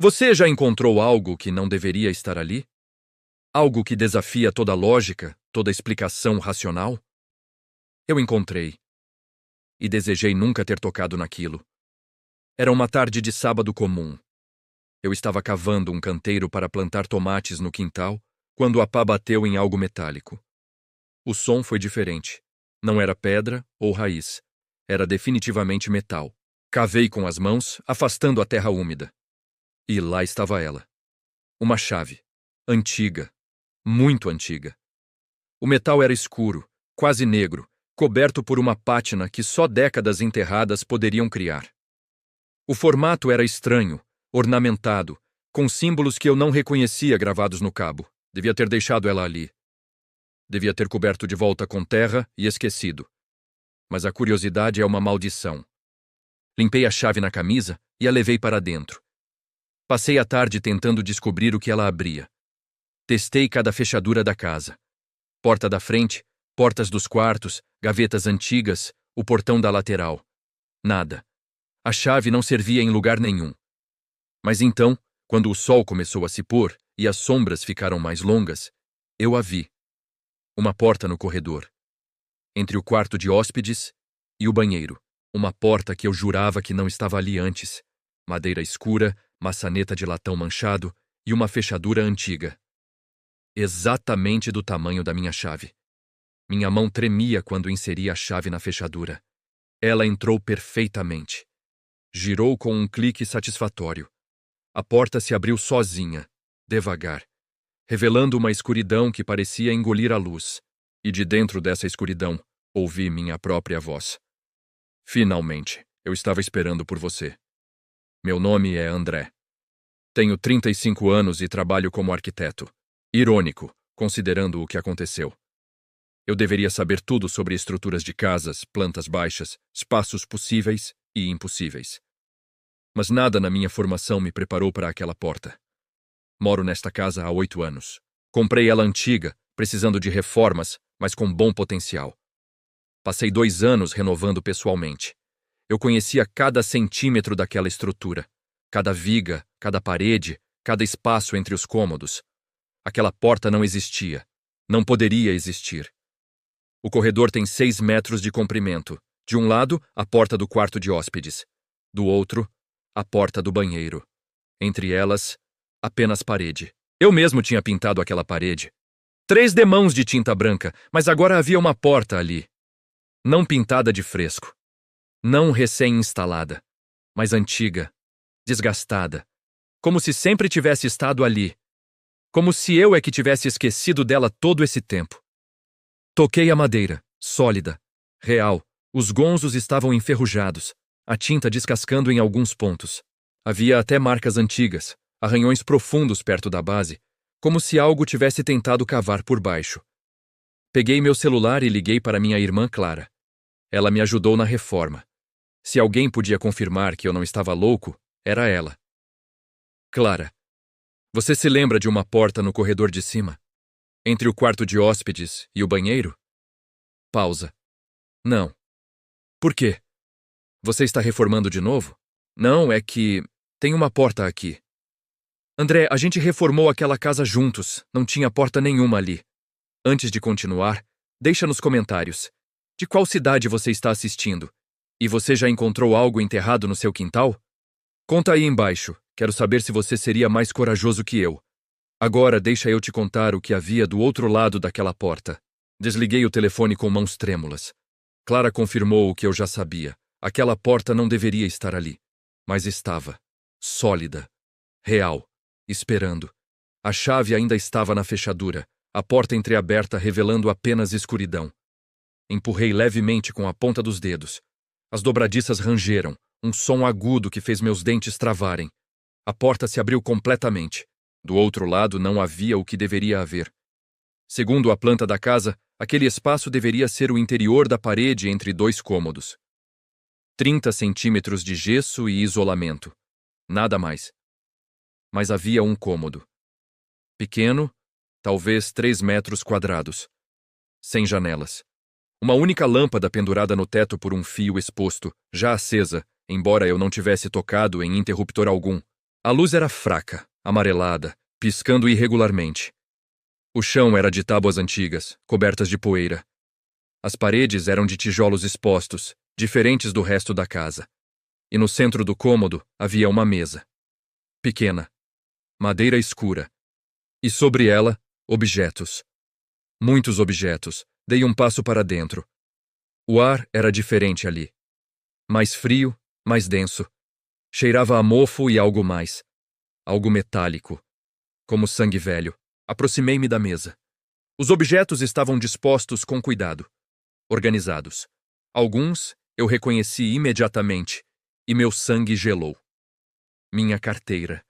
Você já encontrou algo que não deveria estar ali? Algo que desafia toda lógica, toda explicação racional? Eu encontrei. E desejei nunca ter tocado naquilo. Era uma tarde de sábado comum. Eu estava cavando um canteiro para plantar tomates no quintal quando a pá bateu em algo metálico. O som foi diferente. Não era pedra ou raiz. Era definitivamente metal. Cavei com as mãos, afastando a terra úmida. E lá estava ela. Uma chave. Antiga. Muito antiga. O metal era escuro, quase negro, coberto por uma pátina que só décadas enterradas poderiam criar. O formato era estranho, ornamentado, com símbolos que eu não reconhecia gravados no cabo. Devia ter deixado ela ali. Devia ter coberto de volta com terra e esquecido. Mas a curiosidade é uma maldição. Limpei a chave na camisa e a levei para dentro. Passei a tarde tentando descobrir o que ela abria. Testei cada fechadura da casa. Porta da frente, portas dos quartos, gavetas antigas, o portão da lateral. Nada. A chave não servia em lugar nenhum. Mas então, quando o sol começou a se pôr e as sombras ficaram mais longas, eu a vi. Uma porta no corredor. Entre o quarto de hóspedes e o banheiro. Uma porta que eu jurava que não estava ali antes. Madeira escura, maçaneta de latão manchado e uma fechadura antiga. Exatamente do tamanho da minha chave. Minha mão tremia quando inseri a chave na fechadura. Ela entrou perfeitamente. Girou com um clique satisfatório. A porta se abriu sozinha, devagar, revelando uma escuridão que parecia engolir a luz. E de dentro dessa escuridão, ouvi minha própria voz. Finalmente, eu estava esperando por você. Meu nome é André. Tenho 35 anos e trabalho como arquiteto. Irônico, considerando o que aconteceu. Eu deveria saber tudo sobre estruturas de casas, plantas baixas, espaços possíveis e impossíveis. Mas nada na minha formação me preparou para aquela porta. Moro nesta casa há 8 anos. Comprei ela antiga, precisando de reformas, mas com bom potencial. Passei 2 anos renovando pessoalmente. Eu conhecia cada centímetro daquela estrutura, cada viga, cada parede, cada espaço entre os cômodos. Aquela porta não existia. Não poderia existir. O corredor tem 6 metros de comprimento. De um lado, a porta do quarto de hóspedes. Do outro, a porta do banheiro. Entre elas, apenas parede. Eu mesmo tinha pintado aquela parede. 3 demãos de tinta branca, mas agora havia uma porta ali. Não pintada de fresco. Não recém-instalada, mas antiga, desgastada. Como se sempre tivesse estado ali. Como se eu é que tivesse esquecido dela todo esse tempo. Toquei a madeira, sólida, real. Os gonzos estavam enferrujados, a tinta descascando em alguns pontos. Havia até marcas antigas, arranhões profundos perto da base, como se algo tivesse tentado cavar por baixo. Peguei meu celular e liguei para minha irmã Clara. Ela me ajudou na reforma. Se alguém podia confirmar que eu não estava louco, era ela. Clara, você se lembra de uma porta no corredor de cima? Entre o quarto de hóspedes e o banheiro? Pausa. Não. Por quê? Você está reformando de novo? Não, é que tem uma porta aqui. André, a gente reformou aquela casa juntos, não tinha porta nenhuma ali. Antes de continuar, deixa nos comentários. De qual cidade você está assistindo? E você já encontrou algo enterrado no seu quintal? Conta aí embaixo, quero saber se você seria mais corajoso que eu. Agora deixa eu te contar o que havia do outro lado daquela porta. Desliguei o telefone com mãos trêmulas. Clara confirmou o que eu já sabia. Aquela porta não deveria estar ali. Mas estava. Sólida. Real. Esperando. A chave ainda estava na fechadura, a porta entreaberta revelando apenas escuridão. Empurrei levemente com a ponta dos dedos. As dobradiças rangeram, um som agudo que fez meus dentes travarem. A porta se abriu completamente. Do outro lado não havia o que deveria haver. Segundo a planta da casa, aquele espaço deveria ser o interior da parede entre 2 cômodos. 30 centímetros de gesso e isolamento. Nada mais. Mas havia um cômodo. Pequeno, talvez 3 metros quadrados. Sem janelas. Uma única lâmpada pendurada no teto por um fio exposto, já acesa, embora eu não tivesse tocado em interruptor algum. A luz era fraca, amarelada, piscando irregularmente. O chão era de tábuas antigas, cobertas de poeira. As paredes eram de tijolos expostos, diferentes do resto da casa. E no centro do cômodo havia uma mesa. Pequena, madeira escura. E sobre ela, objetos. Muitos objetos. Dei um passo para dentro. O ar era diferente ali. Mais frio, mais denso. Cheirava a mofo e algo mais. Algo metálico. Como sangue velho. Aproximei-me da mesa. Os objetos estavam dispostos com cuidado. Organizados. Alguns eu reconheci imediatamente, e meu sangue gelou. Minha carteira.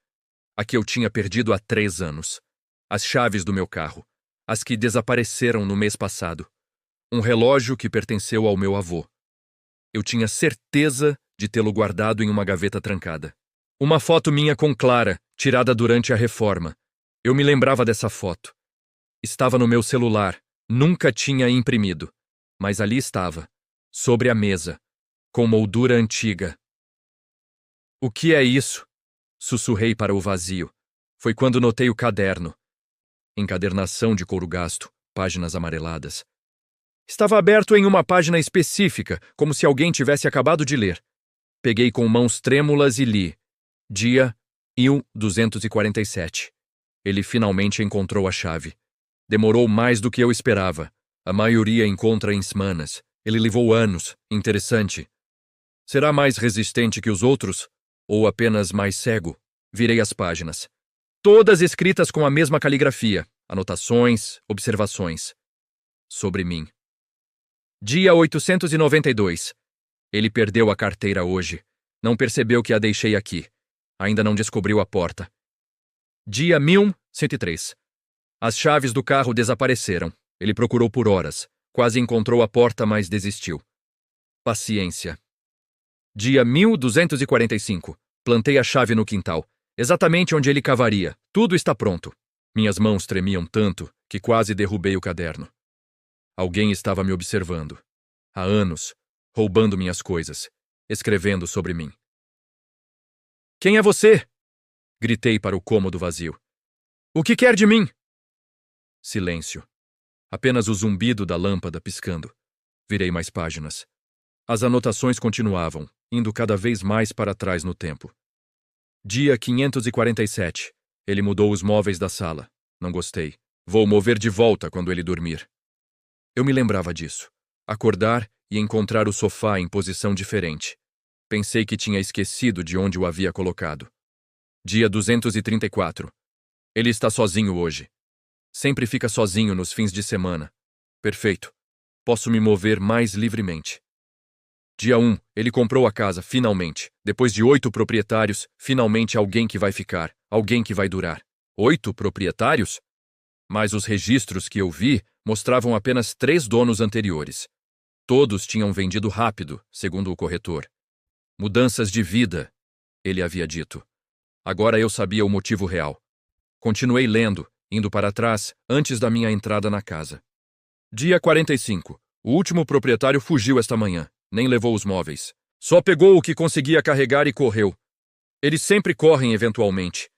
A que eu tinha perdido há 3 anos. As chaves do meu carro. As que desapareceram no mês passado. Um relógio que pertenceu ao meu avô. Eu tinha certeza de tê-lo guardado em uma gaveta trancada. Uma foto minha com Clara, tirada durante a reforma. Eu me lembrava dessa foto. Estava no meu celular, nunca tinha imprimido. Mas ali estava, sobre a mesa, com moldura antiga. O que é isso? Sussurrei para o vazio. Foi quando notei o caderno. Encadernação de couro gasto, páginas amareladas. Estava aberto em uma página específica, como se alguém tivesse acabado de ler. Peguei com mãos trêmulas e li. Dia 1247. Ele finalmente encontrou a chave. Demorou mais do que eu esperava. A maioria encontra em semanas. Ele levou anos. Interessante. Será mais resistente que os outros? Ou apenas mais cego? Virei as páginas. Todas escritas com a mesma caligrafia. Anotações, observações. Sobre mim. Dia 892. Ele perdeu a carteira hoje. Não percebeu que a deixei aqui. Ainda não descobriu a porta. Dia 1103. As chaves do carro desapareceram. Ele procurou por horas. Quase encontrou a porta, mas desistiu. Paciência. Dia 1245. Plantei a chave no quintal, exatamente onde ele cavaria. Tudo está pronto. Minhas mãos tremiam tanto que quase derrubei o caderno. Alguém estava me observando. Há anos, roubando minhas coisas, escrevendo sobre mim. Quem é você? Gritei para o cômodo vazio. O que quer de mim? Silêncio. Apenas o zumbido da lâmpada piscando. Virei mais páginas. As anotações continuavam, indo cada vez mais para trás no tempo. Dia 547. Ele mudou os móveis da sala. Não gostei. Vou mover de volta quando ele dormir. Eu me lembrava disso. Acordar e encontrar o sofá em posição diferente. Pensei que tinha esquecido de onde o havia colocado. Dia 234. Ele está sozinho hoje. Sempre fica sozinho nos fins de semana. Perfeito. Posso me mover mais livremente. Dia 1. Ele comprou a casa, finalmente. Depois de 8 proprietários, finalmente alguém que vai ficar. Alguém que vai durar. 8 proprietários? Mas os registros que eu vi mostravam apenas 3 donos anteriores. Todos tinham vendido rápido, segundo o corretor. Mudanças de vida, ele havia dito. Agora eu sabia o motivo real. Continuei lendo, indo para trás, antes da minha entrada na casa. Dia 45. O último proprietário fugiu esta manhã. Nem levou os móveis. Só pegou o que conseguia carregar e correu. Eles sempre correm eventualmente.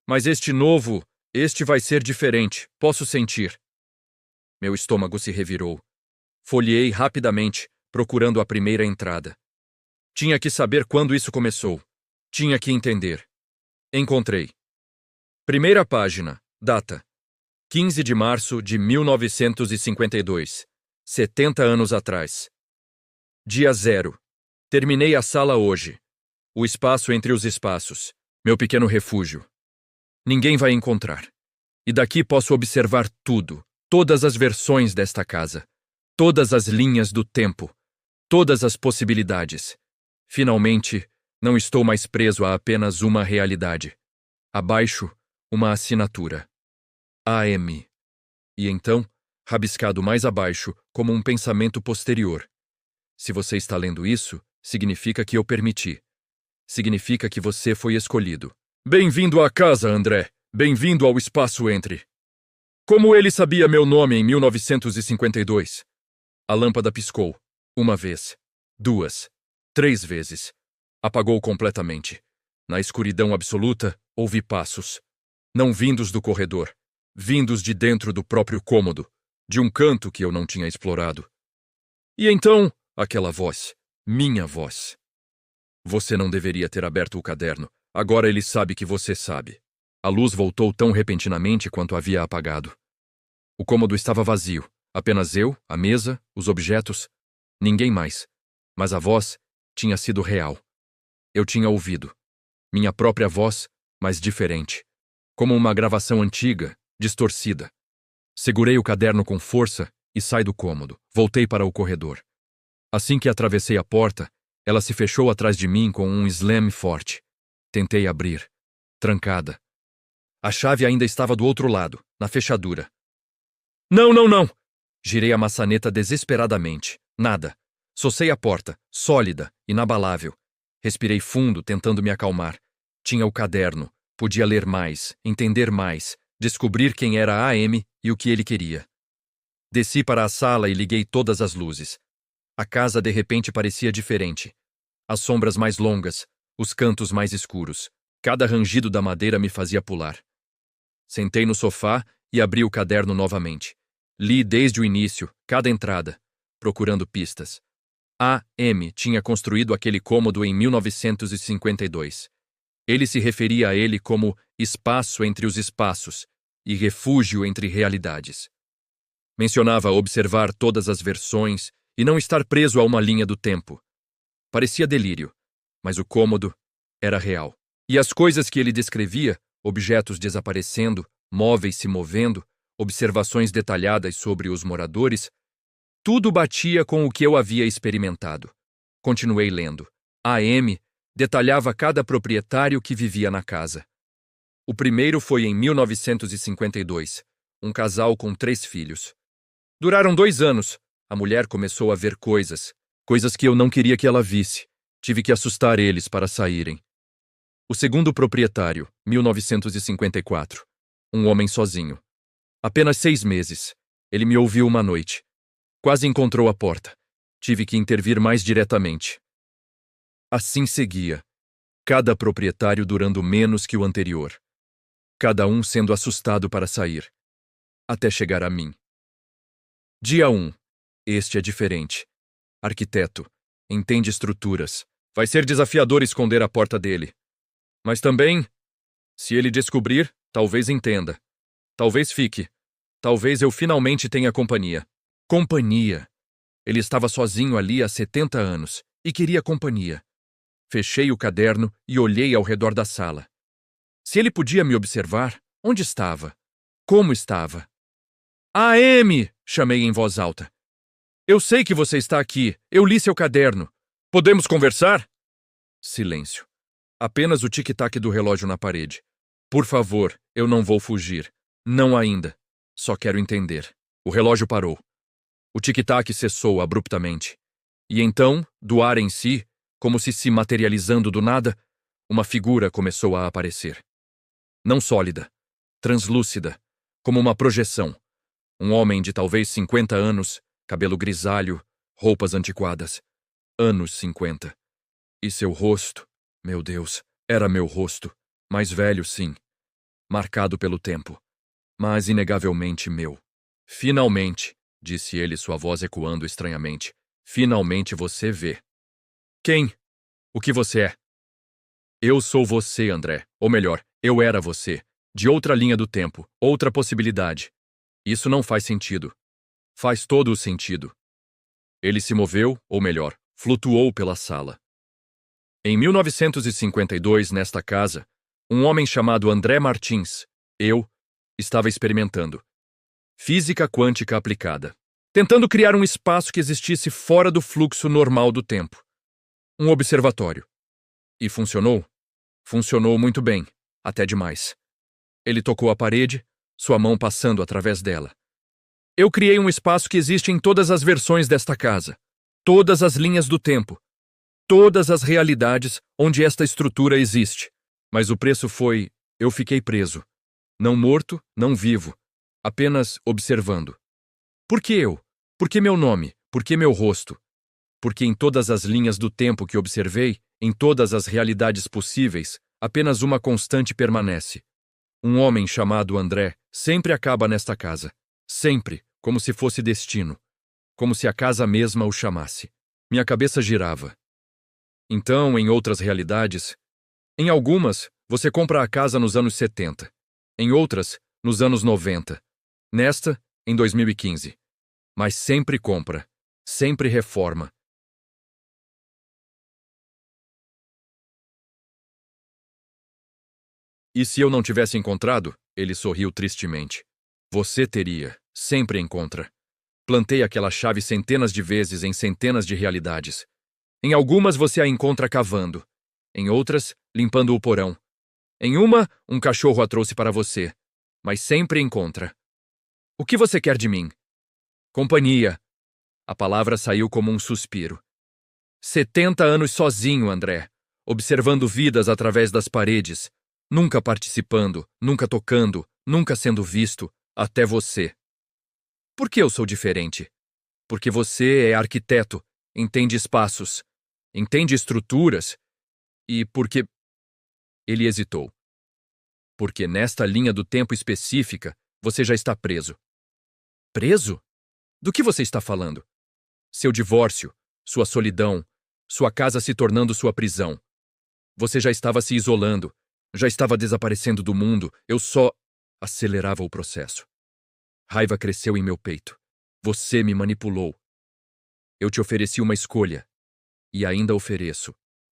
Mas este vai ser diferente. Posso sentir. Meu estômago se revirou. Folheei rapidamente, procurando a primeira entrada. Tinha que saber quando isso começou. Tinha que entender. Encontrei. Primeira página. Data. 15 de março de 1952. 70 anos atrás. Dia 0. Terminei a sala hoje. O espaço entre os espaços. Meu pequeno refúgio. Ninguém vai encontrar. E daqui posso observar tudo. Todas as versões desta casa. Todas as linhas do tempo. Todas as possibilidades. Finalmente, não estou mais preso a apenas uma realidade. Abaixo, uma assinatura. AM. E então, rabiscado mais abaixo, como um pensamento posterior. Se você está lendo isso, significa que eu permiti. Significa que você foi escolhido. Bem-vindo à casa, André. Bem-vindo ao espaço entre. Como ele sabia meu nome em 1952? A lâmpada piscou. 1 vez. 2. 3 vezes. Apagou completamente. Na escuridão absoluta, Ouvi passos, não vindos do corredor, vindos de dentro do próprio cômodo, de um canto que eu não tinha explorado. E então, aquela voz, minha voz. Você não deveria ter aberto o caderno. Agora ele sabe que você sabe. A luz voltou tão repentinamente quanto havia apagado. O cômodo estava vazio. Apenas eu, a mesa, os objetos. Ninguém mais. Mas a voz tinha sido real. Eu tinha ouvido. Minha própria voz, mas diferente. Como uma gravação antiga, distorcida. Segurei o caderno com força e saí do cômodo. Voltei para o corredor. Assim que atravessei a porta, ela se fechou atrás de mim com um slam forte. Tentei abrir. Trancada. A chave ainda estava do outro lado, na fechadura. Não, não, não! Girei a maçaneta desesperadamente. Nada. Socei a porta, sólida, inabalável. Respirei fundo, tentando me acalmar. Tinha o caderno. Podia ler mais, entender mais, descobrir quem era a AM e o que ele queria. Desci para a sala e liguei todas as luzes. A casa de repente parecia diferente. As sombras mais longas, os cantos mais escuros. Cada rangido da madeira me fazia pular. Sentei no sofá e abri o caderno novamente. Li desde o início, cada entrada, procurando pistas. A. M. tinha construído aquele cômodo em 1952. Ele se referia a ele como espaço entre os espaços e refúgio entre realidades. Mencionava observar todas as versões e não estar preso a uma linha do tempo. Parecia delírio, mas o cômodo era real. E as coisas que ele descrevia, objetos desaparecendo, móveis se movendo, observações detalhadas sobre os moradores, tudo batia com o que eu havia experimentado. Continuei lendo. A M detalhava cada proprietário que vivia na casa. O primeiro foi em 1952, um casal com 3 filhos. Duraram 2 anos. A mulher começou a ver coisas que eu não queria que ela visse. Tive que assustar eles para saírem. O segundo proprietário, 1954. Um homem sozinho. Apenas 6 meses. Ele me ouviu uma noite. Quase encontrou a porta. Tive que intervir mais diretamente. Assim seguia. Cada proprietário durando menos que o anterior. Cada um sendo assustado para sair. Até chegar a mim. Dia 1. Este é diferente. Arquiteto. Entende estruturas. Vai ser desafiador esconder a porta dele. Mas também, se ele descobrir, talvez entenda. Talvez fique. Talvez eu finalmente tenha companhia. Companhia. Ele estava sozinho ali há 70 anos e queria companhia. Fechei o caderno e olhei ao redor da sala. Se ele podia me observar, onde estava? Como estava? AM! Chamei em voz alta. Eu sei que você está aqui. Eu li seu caderno. Podemos conversar? Silêncio. Apenas o tic-tac do relógio na parede. Por favor, eu não vou fugir. Não ainda. Só quero entender. O relógio parou. O tic-tac cessou abruptamente. E então, do ar em si, como se materializando do nada, uma figura começou a aparecer. Não sólida, translúcida, como uma projeção. Um homem de talvez 50 anos, cabelo grisalho, roupas antiquadas. Anos 50. E seu rosto, meu Deus, era meu rosto. Mais velho, sim. Marcado pelo tempo. Mas inegavelmente meu. Finalmente, disse ele, sua voz ecoando estranhamente. Finalmente você vê. Quem? O que você é? Eu sou você, André. Ou melhor, eu era você. De outra linha do tempo, outra possibilidade. Isso não faz sentido. Faz todo o sentido. Ele se moveu, ou melhor, flutuou pela sala. Em 1952, nesta casa, um homem chamado André Martins, estava experimentando física quântica aplicada, tentando criar um espaço que existisse fora do fluxo normal do tempo. Um observatório. E funcionou? Funcionou muito bem, até demais. Ele tocou a parede, sua mão passando através dela. Eu criei um espaço que existe em todas as versões desta casa, todas as linhas do tempo, todas as realidades onde esta estrutura existe. Mas o preço foi, eu fiquei preso. Não morto, não vivo, apenas observando. Por que eu? Por que meu nome? Por que meu rosto? Porque em todas as linhas do tempo que observei, em todas as realidades possíveis, Apenas uma constante permanece. Um homem chamado André sempre acaba nesta casa. Sempre, como se fosse destino. Como se a casa mesma o chamasse. Minha cabeça girava. Então, em outras realidades, em algumas, você compra a casa nos anos 70. Em outras, nos anos 90. Nesta, em 2015. Mas sempre compra. Sempre reforma. E se eu não tivesse encontrado? Ele sorriu tristemente. Você teria. Sempre encontra. Plantei aquela chave centenas de vezes em centenas de realidades. Em algumas você a encontra cavando. Em outras, limpando o porão. Em uma, um cachorro a trouxe para você. Mas sempre encontra. O que você quer de mim? Companhia. A palavra saiu como um suspiro. 70 anos sozinho, André. Observando vidas através das paredes. Nunca participando, nunca tocando, nunca sendo visto, até você. Por que eu sou diferente? Porque você é arquiteto, entende espaços, entende estruturas, e porque... Ele hesitou. Porque nesta linha do tempo específica, você já está preso. Preso? Do que você está falando? Seu divórcio, sua solidão, sua casa se tornando sua prisão. Você já estava se isolando, já estava desaparecendo do mundo, eu só acelerava o processo. Raiva cresceu em meu peito. Você me manipulou. Eu te ofereci uma escolha. E ainda ofereço.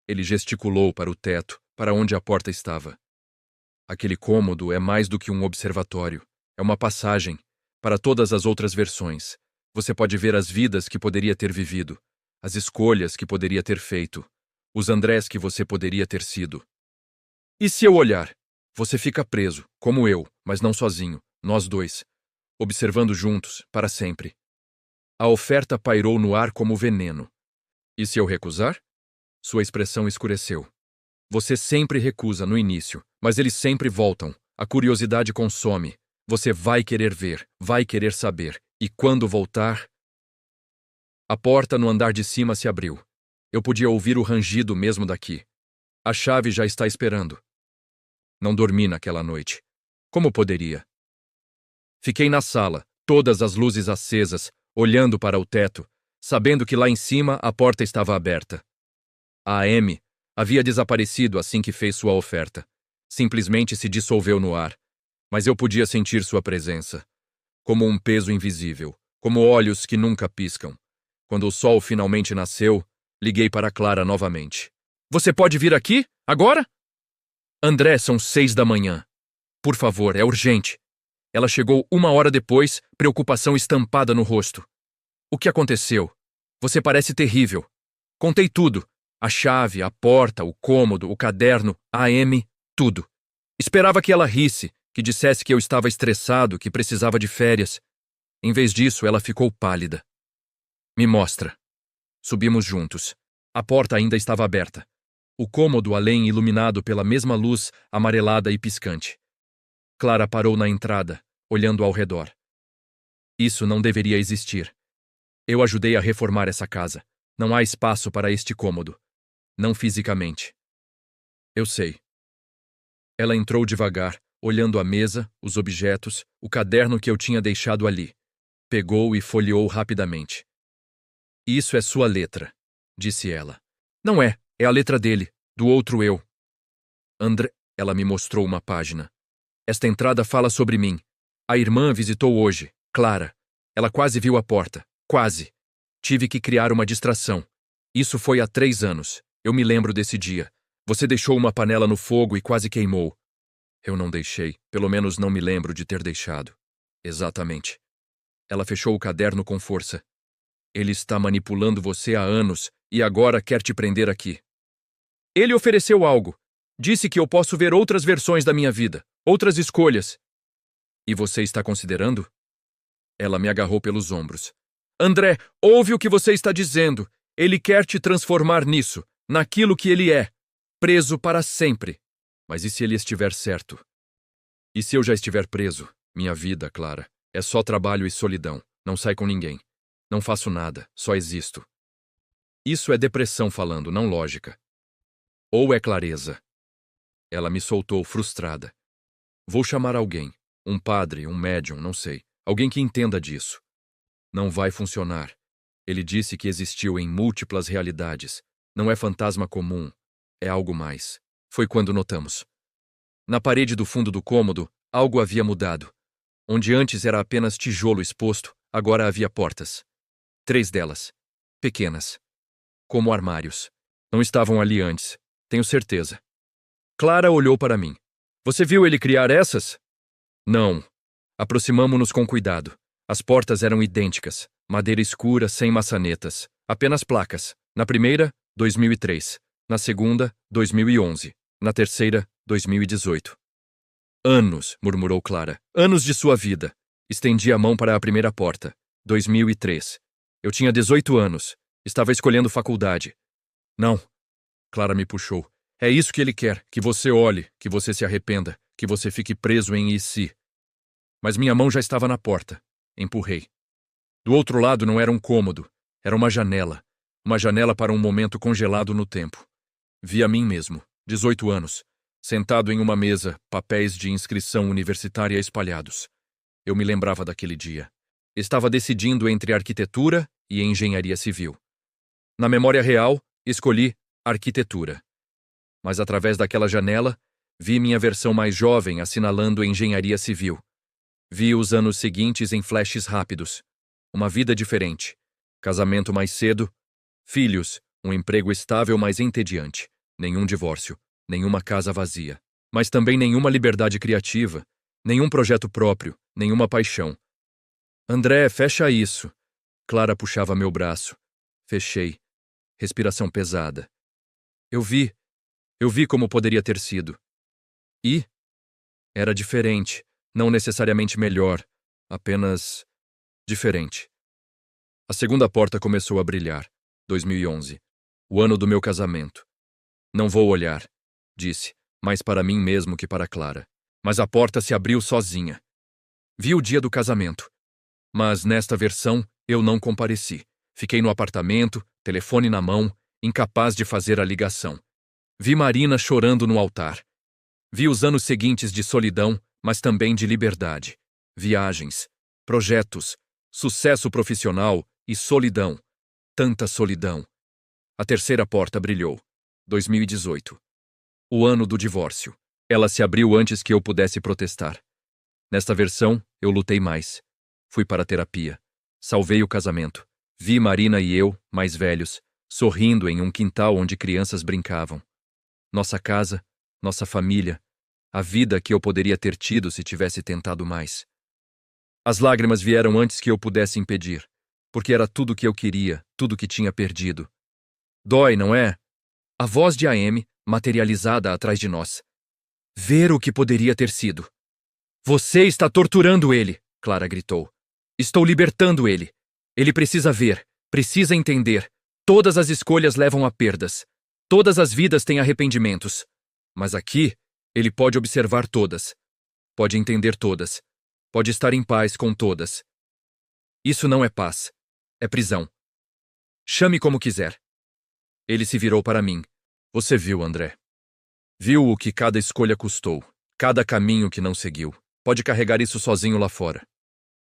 Ele gesticulou para o teto, para onde a porta estava. Aquele cômodo é mais do que um observatório. É uma passagem. Para todas as outras versões. Você pode ver as vidas que poderia ter vivido. As escolhas que poderia ter feito. Os Andrés que você poderia ter sido. E se eu olhar? Você fica preso, como eu, mas não sozinho. Nós dois. Observando juntos, para sempre. A oferta pairou no ar como veneno. E se eu recusar? Sua expressão escureceu. Você sempre recusa no início, mas eles sempre voltam. A curiosidade consome. Você vai querer ver, vai querer saber. E quando voltar... A porta no andar de cima se abriu. Eu podia ouvir o rangido mesmo daqui. A chave já está esperando. Não dormi naquela noite. Como poderia? Fiquei na sala, todas as luzes acesas, olhando para o teto, sabendo que lá em cima a porta estava aberta. A AM havia desaparecido assim que fez sua oferta. Simplesmente se dissolveu no ar. Mas eu podia sentir sua presença. Como um peso invisível, como olhos que nunca piscam. Quando o sol finalmente nasceu, liguei para Clara novamente. Você pode vir aqui? Agora? André, são 6 da manhã. Por favor, é urgente. Ela chegou 1 hora depois, preocupação estampada no rosto. O que aconteceu? Você parece terrível. Contei tudo. A chave, a porta, o cômodo, o caderno, a AM, tudo. Esperava que ela risse, que dissesse que eu estava estressado, que precisava de férias. Em vez disso, ela ficou pálida. Me mostra. Subimos juntos. A porta ainda estava aberta. O cômodo além iluminado pela mesma luz amarelada e piscante. Clara parou na entrada, olhando ao redor. Isso não deveria existir. Eu ajudei a reformar essa casa. Não há espaço para este cômodo. Não fisicamente. Eu sei. Ela entrou devagar, olhando a mesa, os objetos, o caderno que eu tinha deixado ali. Pegou e folheou rapidamente. Isso é sua letra, disse ela. Não é, é a letra dele, do outro eu. André, ela me mostrou uma página. Esta entrada fala sobre mim. A irmã visitou hoje, Clara. Ela quase viu a porta, quase. Tive que criar uma distração. Isso foi há 3 anos. Eu me lembro desse dia. Você deixou uma panela no fogo e quase queimou. Eu não deixei, pelo menos não me lembro de ter deixado. Exatamente. Ela fechou o caderno com força. Ele está manipulando você há anos e agora quer te prender aqui. Ele ofereceu algo. Disse que eu posso ver outras versões da minha vida, outras escolhas. E você está considerando? Ela me agarrou pelos ombros. André, ouve o que você está dizendo. Ele quer te transformar nisso, naquilo que ele é. Preso para sempre. Mas e se ele estiver certo? E se eu já estiver preso? Minha vida, Clara, é só trabalho e solidão. Não sai com ninguém. Não faço nada, só existo. Isso é depressão falando, não lógica. Ou é clareza? Ela me soltou, frustrada. Vou chamar alguém. Um padre, um médium, não sei. Alguém que entenda disso. Não vai funcionar. Ele disse que existiu em múltiplas realidades. Não é fantasma comum. É algo mais. Foi quando notamos. Na parede do fundo do cômodo, algo havia mudado. Onde antes era apenas tijolo exposto, agora havia portas. 3 delas. Pequenas. Como armários. Não estavam ali antes. Tenho certeza. Clara olhou para mim. Você viu ele criar essas? Não. Aproximamo-nos com cuidado. As portas eram idênticas. Madeira escura, sem maçanetas. Apenas placas. Na primeira, 2003. Na segunda, 2011. Na terceira, 2018. Anos, murmurou Clara. Anos de sua vida. Estendi a mão para a primeira porta. 2003. Eu tinha 18 anos. Estava escolhendo faculdade. Não. Clara me puxou. É isso que ele quer, que você olhe, que você se arrependa, que você fique preso em si. Mas minha mão já estava na porta. Empurrei. Do outro lado não era um cômodo, era uma janela. Uma janela para um momento congelado no tempo. Vi a mim mesmo, 18 anos, sentado em uma mesa, papéis de inscrição universitária espalhados. Eu me lembrava daquele dia. Estava decidindo entre arquitetura e engenharia civil. Na memória real, escolhi arquitetura. Mas através daquela janela, vi minha versão mais jovem assinalando engenharia civil. Vi os anos seguintes em flashes rápidos. Uma vida diferente. Casamento mais cedo. Filhos. Um emprego estável, mas entediante. Nenhum divórcio. Nenhuma casa vazia. Mas também nenhuma liberdade criativa. Nenhum projeto próprio. Nenhuma paixão. André, fecha isso. Clara puxava meu braço. Fechei. Respiração pesada. Eu vi como poderia ter sido. E? Era diferente. Não necessariamente melhor. Apenas diferente. A segunda porta começou a brilhar. 2011. O ano do meu casamento. Não vou olhar, disse, mais para mim mesmo que para Clara. Mas a porta se abriu sozinha. Vi o dia do casamento. Mas nesta versão, eu não compareci. Fiquei no apartamento, telefone na mão, incapaz de fazer a ligação. Vi Marina chorando no altar. Vi os anos seguintes de solidão, mas também de liberdade. Viagens, projetos, sucesso profissional e solidão. Tanta solidão. A terceira porta brilhou. 2018. O ano do divórcio. Ela se abriu antes que eu pudesse protestar. Nesta versão, eu lutei mais. Fui para a terapia. Salvei o casamento. Vi Marina e eu, mais velhos, sorrindo em um quintal onde crianças brincavam. Nossa casa, nossa família, a vida que eu poderia ter tido se tivesse tentado mais. As lágrimas vieram antes que eu pudesse impedir, porque era tudo o que eu queria, tudo o que tinha perdido. Dói, não é? A voz de AM, materializada atrás de nós. Ver o que poderia ter sido. Você está torturando ele, Clara gritou. Estou libertando ele. Ele precisa ver, precisa entender. Todas as escolhas levam a perdas. Todas as vidas têm arrependimentos. Mas aqui, ele pode observar todas. Pode entender todas. Pode estar em paz com todas. Isso não é paz. É prisão. Chame como quiser. Ele se virou para mim. Você viu, André. Viu o que cada escolha custou. Cada caminho que não seguiu. Pode carregar isso sozinho lá fora.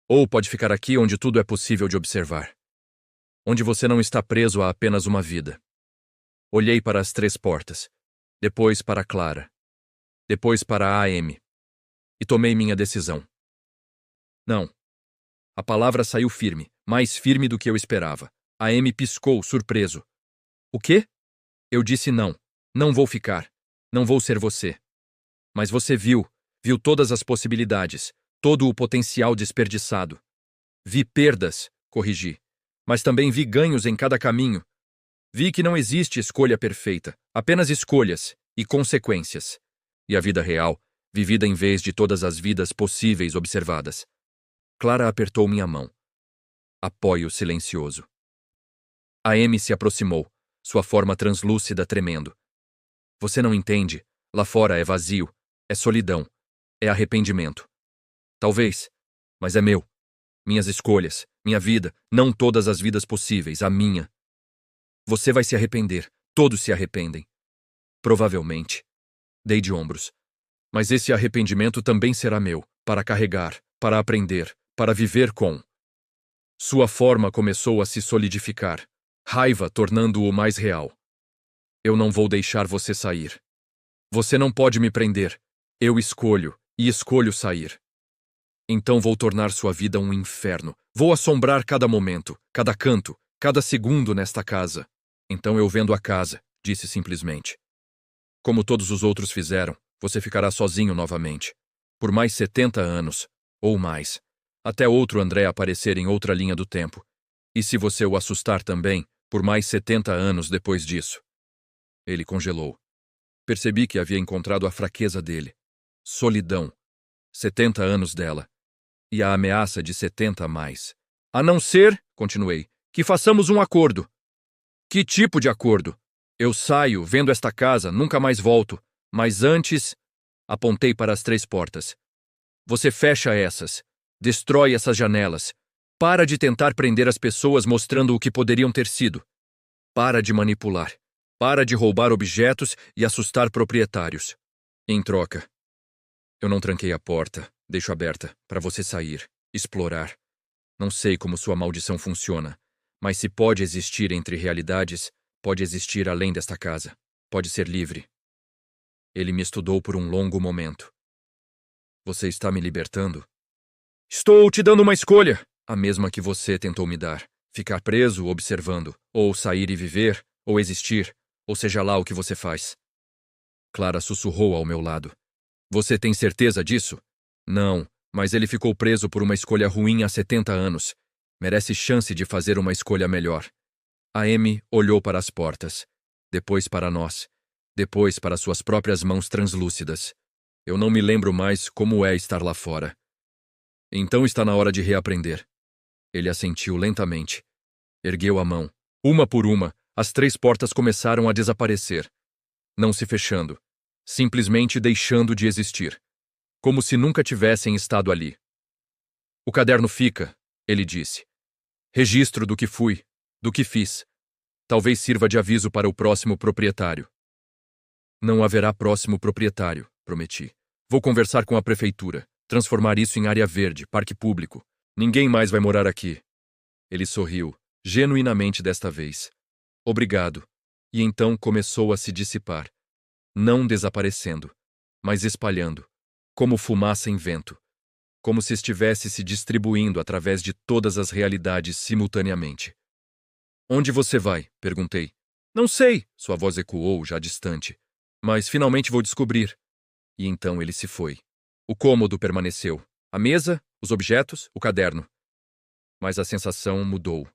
Ou pode ficar aqui onde tudo é possível de observar. Onde você não está preso a apenas uma vida. Olhei para as 3 portas. Depois para Clara. Depois para a AM. E tomei minha decisão. Não. A palavra saiu firme, mais firme do que eu esperava. A AM piscou, surpreso. O quê? Eu disse não. Não vou ficar. Não vou ser você. Mas você viu todas as possibilidades, todo o potencial desperdiçado. Vi perdas, corrigi. Mas também vi ganhos em cada caminho. Vi que não existe escolha perfeita, apenas escolhas e consequências. E a vida real, vivida em vez de todas as vidas possíveis observadas. Clara apertou minha mão. Apoio silencioso. A Amy se aproximou, sua forma translúcida tremendo. Você não entende. Lá fora é vazio, é solidão, é arrependimento. Talvez, mas é meu. Minhas escolhas, minha vida, não todas as vidas possíveis, a minha. Você vai se arrepender, todos se arrependem. Provavelmente. Dei de ombros. Mas esse arrependimento também será meu, para carregar, para aprender, para viver com. Sua forma começou a se solidificar, raiva tornando-o mais real. Eu não vou deixar você sair. Você não pode me prender. Eu escolho, e escolho sair. Então vou tornar sua vida um inferno. Vou assombrar cada momento, cada canto, cada segundo nesta casa. Então eu vendo a casa, disse simplesmente. Como todos os outros fizeram, você ficará sozinho novamente. Por mais 70 anos, ou mais. Até outro André aparecer em outra linha do tempo. E se você o assustar também, por mais 70 anos depois disso. Ele congelou. Percebi que havia encontrado a fraqueza dele. Solidão. 70 anos dela. E a ameaça de 70 a mais. A não ser, continuei, que façamos um acordo. Que tipo de acordo? Eu saio, vendo esta casa, nunca mais volto. Mas antes... Apontei para as 3 portas. Você fecha essas. Destrói essas janelas. Para de tentar prender as pessoas mostrando o que poderiam ter sido. Para de manipular. Para de roubar objetos e assustar proprietários. Em troca, eu não tranquei a porta, deixo aberta, para você sair, explorar. Não sei como sua maldição funciona, mas se pode existir entre realidades, pode existir além desta casa. Pode ser livre. Ele me estudou por um longo momento. Você está me libertando? Estou te dando uma escolha, a mesma que você tentou me dar. Ficar preso, observando, ou sair e viver, ou existir, ou seja lá o que você faz. Clara sussurrou ao meu lado. Você tem certeza disso? Não, mas ele ficou preso por uma escolha ruim há 70 anos. Merece chance de fazer uma escolha melhor. A Amy olhou para as portas, depois para nós, depois para suas próprias mãos translúcidas. Eu não me lembro mais como é estar lá fora. Então está na hora de reaprender. Ele assentiu lentamente. Ergueu a mão. Uma por uma, as 3 portas começaram a desaparecer. Não se fechando. Simplesmente deixando de existir. Como se nunca tivessem estado ali. O caderno fica, ele disse. Registro do que fui, do que fiz. Talvez sirva de aviso para o próximo proprietário. Não haverá próximo proprietário, prometi. Vou conversar com a prefeitura, transformar isso em área verde, parque público. Ninguém mais vai morar aqui. Ele sorriu, genuinamente desta vez. Obrigado. E então começou a se dissipar. Não desaparecendo, mas espalhando, como fumaça em vento. Como se estivesse se distribuindo através de todas as realidades simultaneamente. Onde você vai? Perguntei. Não sei, sua voz ecoou, já distante. Mas finalmente vou descobrir. E então ele se foi. O cômodo permaneceu. A mesa, os objetos, o caderno. Mas a sensação mudou.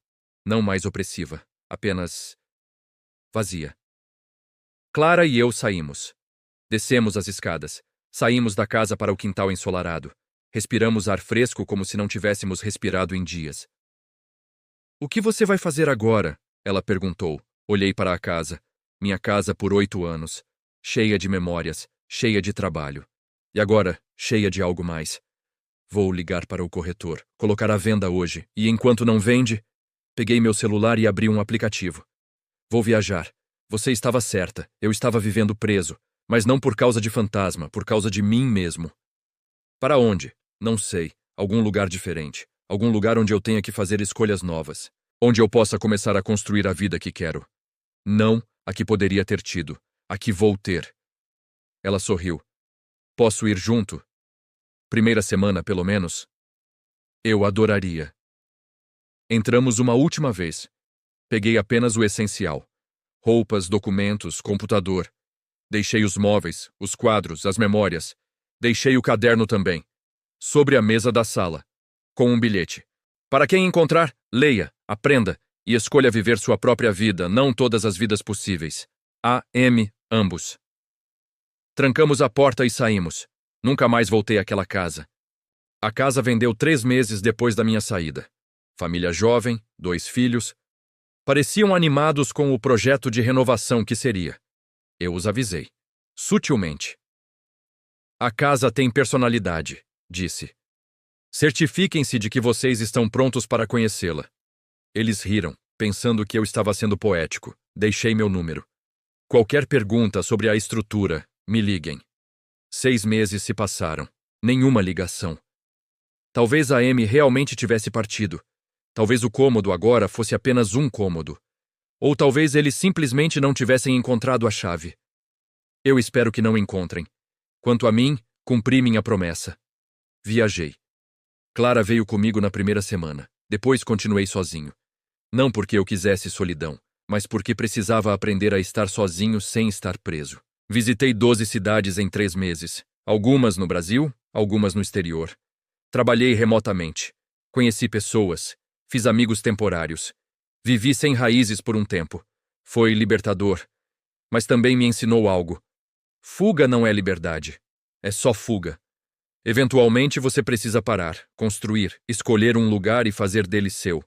Não mais opressiva, apenas vazia. Clara e eu saímos. Descemos as escadas. Saímos da casa para o quintal ensolarado. Respiramos ar fresco como se não tivéssemos respirado em dias. O que você vai fazer agora? Ela perguntou. Olhei para a casa. Minha casa por 8 anos. Cheia de memórias, cheia de trabalho. E agora, cheia de algo mais. Vou ligar para o corretor, colocar à venda hoje, e enquanto não vende, peguei meu celular e abri um aplicativo. Vou viajar. Você estava certa, eu estava vivendo preso, mas não por causa de fantasma, por causa de mim mesmo. Para onde? Não sei. Algum lugar diferente. Algum lugar onde eu tenha que fazer escolhas novas. Onde eu possa começar a construir a vida que quero. Não a que poderia ter tido. A que vou ter. Ela sorriu. Posso ir junto? Primeira semana, pelo menos? Eu adoraria. Entramos uma última vez. Peguei apenas o essencial. Roupas, documentos, computador. Deixei os móveis, os quadros, as memórias. Deixei o caderno também. Sobre a mesa da sala. Com um bilhete. Para quem encontrar, leia, aprenda e escolha viver sua própria vida, não todas as vidas possíveis. A.M. ambos. Trancamos a porta e saímos. Nunca mais voltei àquela casa. A casa vendeu 3 meses depois da minha saída. Família jovem, 2 filhos. Pareciam animados com o projeto de renovação que seria. Eu os avisei. Sutilmente. A casa tem personalidade, disse. Certifiquem-se de que vocês estão prontos para conhecê-la. Eles riram, pensando que eu estava sendo poético. Deixei meu número. Qualquer pergunta sobre a estrutura, Me liguem. 6 meses se passaram. Nenhuma ligação. Talvez a Amy realmente tivesse partido. Talvez o cômodo agora fosse apenas um cômodo. Ou talvez eles simplesmente não tivessem encontrado a chave. Eu espero que não encontrem. Quanto a mim, cumpri minha promessa. Viajei. Clara veio comigo na primeira semana. Depois continuei sozinho. Não porque eu quisesse solidão, mas porque precisava aprender a estar sozinho sem estar preso. Visitei 12 cidades em 3 meses. Algumas no Brasil, algumas no exterior. Trabalhei remotamente. Conheci pessoas. Fiz amigos temporários. Vivi sem raízes por um tempo. Foi libertador. Mas também me ensinou algo. Fuga não é liberdade. É só fuga. Eventualmente você precisa parar, construir, escolher um lugar e fazer dele seu.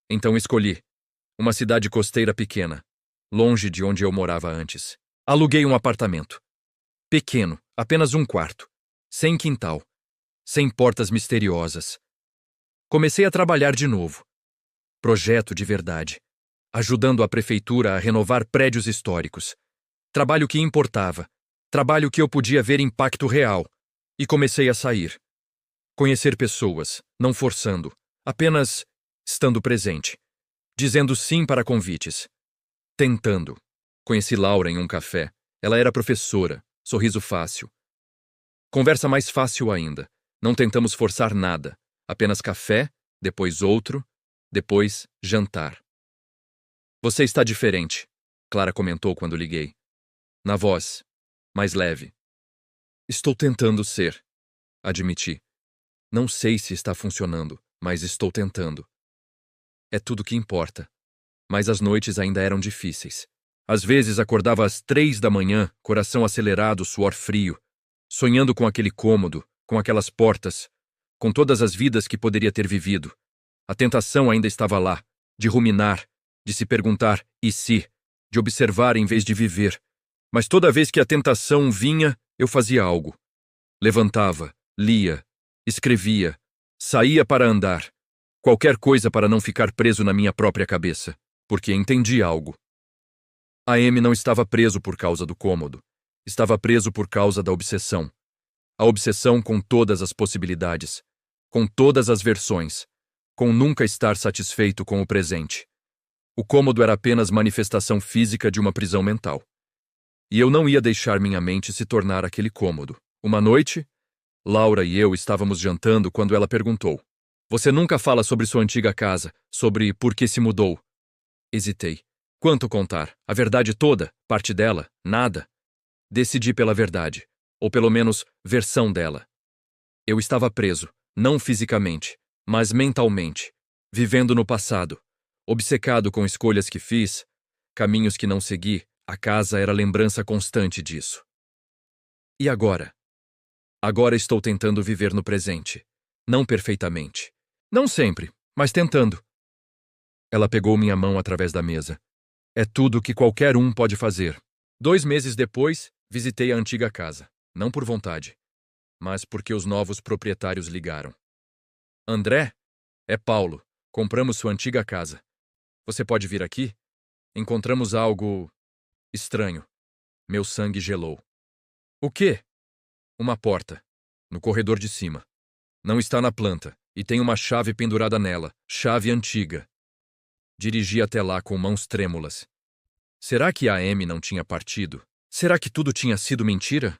Então escolhi. Uma cidade costeira pequena, longe de onde eu morava antes. Aluguei um apartamento. Pequeno, apenas um quarto. Sem quintal. Sem portas misteriosas. Comecei a trabalhar de novo. Projeto de verdade. Ajudando a prefeitura a renovar prédios históricos. Trabalho que importava. Trabalho que eu podia ver impacto real. E comecei a sair. Conhecer pessoas, não forçando, apenas estando presente. Dizendo sim para convites. Tentando. Conheci Laura em um café. Ela era professora. Sorriso fácil. Conversa mais fácil ainda. Não tentamos forçar nada. Apenas café, depois outro, depois jantar. Você está diferente, Clara comentou quando liguei. Na voz, mais leve. Estou tentando ser, admiti. Não sei se está funcionando, mas estou tentando. É tudo que importa. Mas as noites ainda eram difíceis. Às vezes acordava às 3 da manhã, coração acelerado, suor frio, sonhando com aquele cômodo, com aquelas portas, com todas as vidas que poderia ter vivido. A tentação ainda estava lá, de ruminar, de se perguntar e se, de observar em vez de viver. Mas toda vez que a tentação vinha, eu fazia algo. Levantava, lia, escrevia, saía para andar. Qualquer coisa para não ficar preso na minha própria cabeça, porque entendi algo. A Amy não estava preso por causa do cômodo. Estava preso por causa da obsessão. A obsessão com todas as possibilidades, com todas as versões, com nunca estar satisfeito com o presente. O cômodo era apenas manifestação física de uma prisão mental. E eu não ia deixar minha mente se tornar aquele cômodo. Uma noite, Laura e eu estávamos jantando quando ela perguntou: "Você nunca fala sobre sua antiga casa, sobre por que se mudou?" Hesitei. Quanto contar? A verdade toda? Parte dela? Nada? Decidi pela verdade, ou pelo menos versão dela. Eu estava preso, não fisicamente, mas mentalmente, vivendo no passado, obcecado com escolhas que fiz, caminhos que não segui. A casa era lembrança constante disso. E agora? Agora estou tentando viver no presente. Não perfeitamente. Não sempre, mas tentando. Ela pegou minha mão através da mesa. É tudo o que qualquer um pode fazer. 2 meses depois, visitei a antiga casa. Não por vontade, mas porque os novos proprietários ligaram. André? É Paulo. Compramos sua antiga casa. Você pode vir aqui? Encontramos algo estranho. Meu sangue gelou. O quê? Uma porta. No corredor de cima. Não está na planta, e tem uma chave pendurada nela. Chave antiga. Dirigi até lá com mãos trêmulas. Será que a Amy não tinha partido? Será que tudo tinha sido mentira?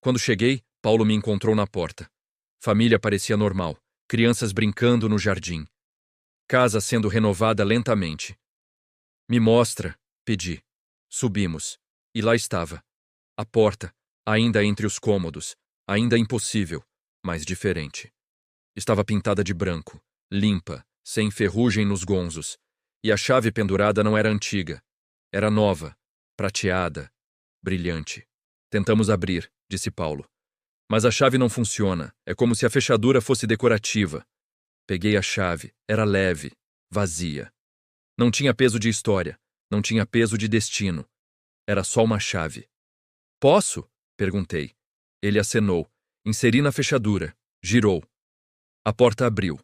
Quando cheguei, Paulo me encontrou na porta. Família parecia normal. Crianças brincando no jardim. Casa sendo renovada lentamente. Me mostra, pedi. Subimos. E lá estava. A porta, ainda entre os cômodos, ainda impossível, mas diferente. Estava pintada de branco, limpa, sem ferrugem nos gonzos. E a chave pendurada não era antiga. Era nova, prateada, brilhante. Tentamos abrir, disse Paulo. Mas a chave não funciona. É como se a fechadura fosse decorativa. Peguei a chave. Era leve, vazia. Não tinha peso de história. Não tinha peso de destino. Era só uma chave. Posso? Perguntei. Ele acenou. Inseri na fechadura. Girou. A porta abriu.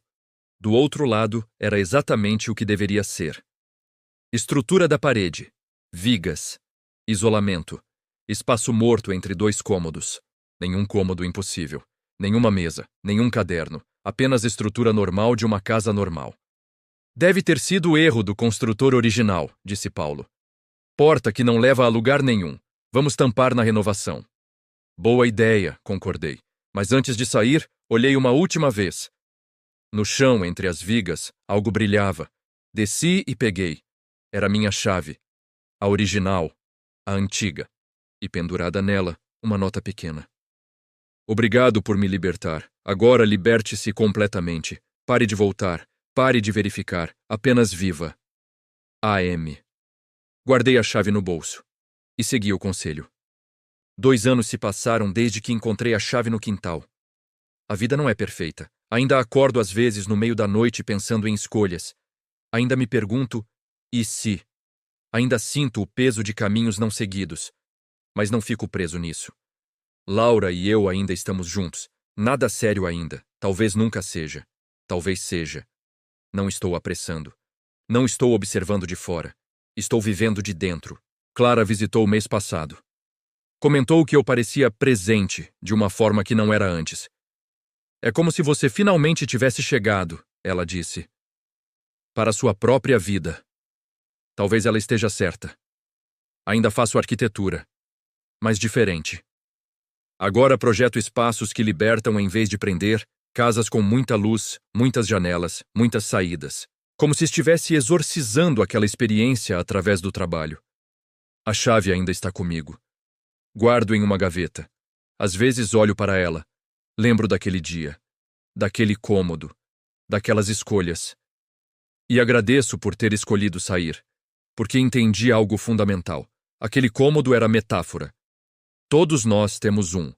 Do outro lado era exatamente o que deveria ser. Estrutura da parede. Vigas. Isolamento. Espaço morto entre dois cômodos. Nenhum cômodo impossível. Nenhuma mesa, nenhum caderno. Apenas estrutura normal de uma casa normal. Deve ter sido o erro do construtor original, disse Paulo. Porta que não leva a lugar nenhum. Vamos tampar na renovação. Boa ideia, concordei. Mas antes de sair, olhei uma última vez. No chão, entre as vigas, algo brilhava. Desci e peguei. Era minha chave. A original. A antiga. E pendurada nela, uma nota pequena. Obrigado por me libertar. Agora liberte-se completamente. Pare de voltar. Pare de verificar. Apenas viva. A.M. Guardei a chave no bolso. E segui o conselho. 2 anos se passaram desde que encontrei a chave no quintal. A vida não é perfeita. Ainda acordo às vezes no meio da noite pensando em escolhas. Ainda me pergunto, e se? Ainda sinto o peso de caminhos não seguidos. Mas não fico preso nisso. Laura e eu ainda estamos juntos. Nada sério ainda. Talvez nunca seja. Talvez seja. Não estou apressando. Não estou observando de fora. Estou vivendo de dentro. Clara visitou o mês passado. Comentou que eu parecia presente, de uma forma que não era antes. É como se você finalmente tivesse chegado, ela disse. Para sua própria vida. Talvez ela esteja certa. Ainda faço arquitetura, mas diferente. Agora projeto espaços que libertam em vez de prender, casas com muita luz, muitas janelas, muitas saídas. Como se estivesse exorcizando aquela experiência através do trabalho. A chave ainda está comigo. Guardo em uma gaveta. Às vezes olho para ela. Lembro daquele dia. Daquele cômodo. Daquelas escolhas. E agradeço por ter escolhido sair. Porque entendi algo fundamental. Aquele cômodo era metáfora. Todos nós temos um.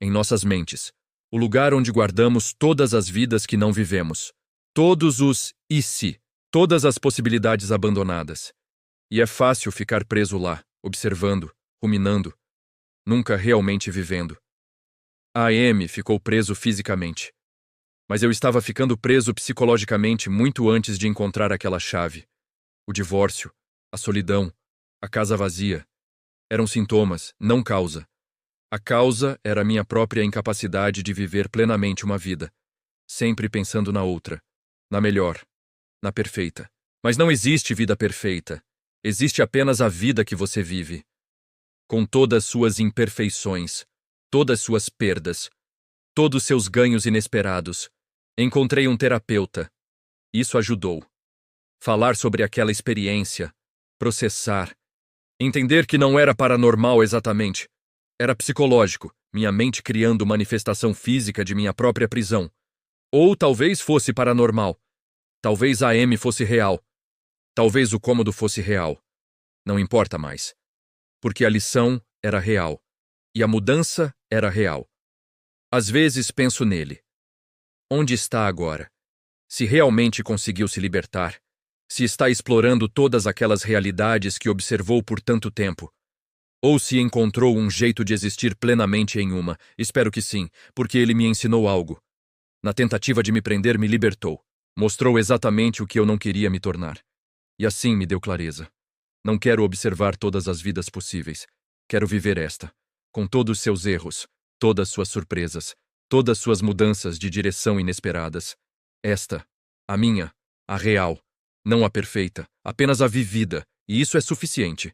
Em nossas mentes. O lugar onde guardamos todas as vidas que não vivemos. Todos os e se. Todas as possibilidades abandonadas. E é fácil ficar preso lá, observando, ruminando. Nunca realmente vivendo. A.M. ficou preso fisicamente. Mas eu estava ficando preso psicologicamente muito antes de encontrar aquela chave. O divórcio, a solidão, a casa vazia. Eram sintomas, não causa. A causa era a minha própria incapacidade de viver plenamente uma vida. Sempre pensando na outra. Na melhor. Na perfeita. Mas não existe vida perfeita. Existe apenas a vida que você vive. Com todas suas imperfeições, todas suas perdas, todos seus ganhos inesperados, encontrei um terapeuta. Isso ajudou. Falar sobre aquela experiência, processar, entender que não era paranormal exatamente. Era psicológico, minha mente criando manifestação física de minha própria prisão. Ou talvez fosse paranormal. Talvez a M fosse real. Talvez o cômodo fosse real. Não importa mais. Porque a lição era real. E a mudança era real. Às vezes penso nele. Onde está agora? Se realmente conseguiu se libertar, se está explorando todas aquelas realidades que observou por tanto tempo, ou se encontrou um jeito de existir plenamente em uma, espero que sim, porque ele me ensinou algo. Na tentativa de me prender, me libertou. Mostrou exatamente o que eu não queria me tornar. E assim me deu clareza. Não quero observar todas as vidas possíveis. Quero viver esta, com todos seus erros, todas suas surpresas, todas suas mudanças de direção inesperadas. Esta, a minha, a real, não a perfeita, apenas a vivida, e isso é suficiente.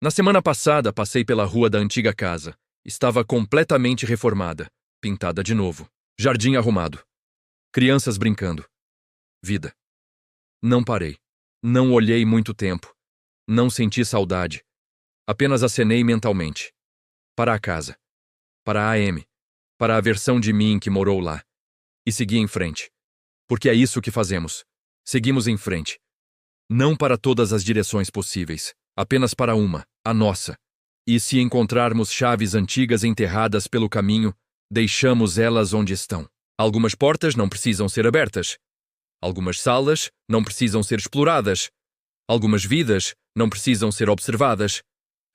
Na semana passada, passei pela rua da antiga casa. Estava completamente reformada, pintada de novo, jardim arrumado, crianças brincando. Vida. Não parei. Não olhei muito tempo. Não senti saudade. Apenas acenei mentalmente. Para a casa. Para a AM. Para a versão de mim que morou lá. E segui em frente. Porque é isso que fazemos. Seguimos em frente. Não para todas as direções possíveis. Apenas para uma, a nossa. E se encontrarmos chaves antigas enterradas pelo caminho, deixamos elas onde estão. Algumas portas não precisam ser abertas. Algumas salas não precisam ser exploradas. Algumas vidas não precisam ser observadas.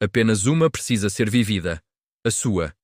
Apenas uma precisa ser vivida. A sua.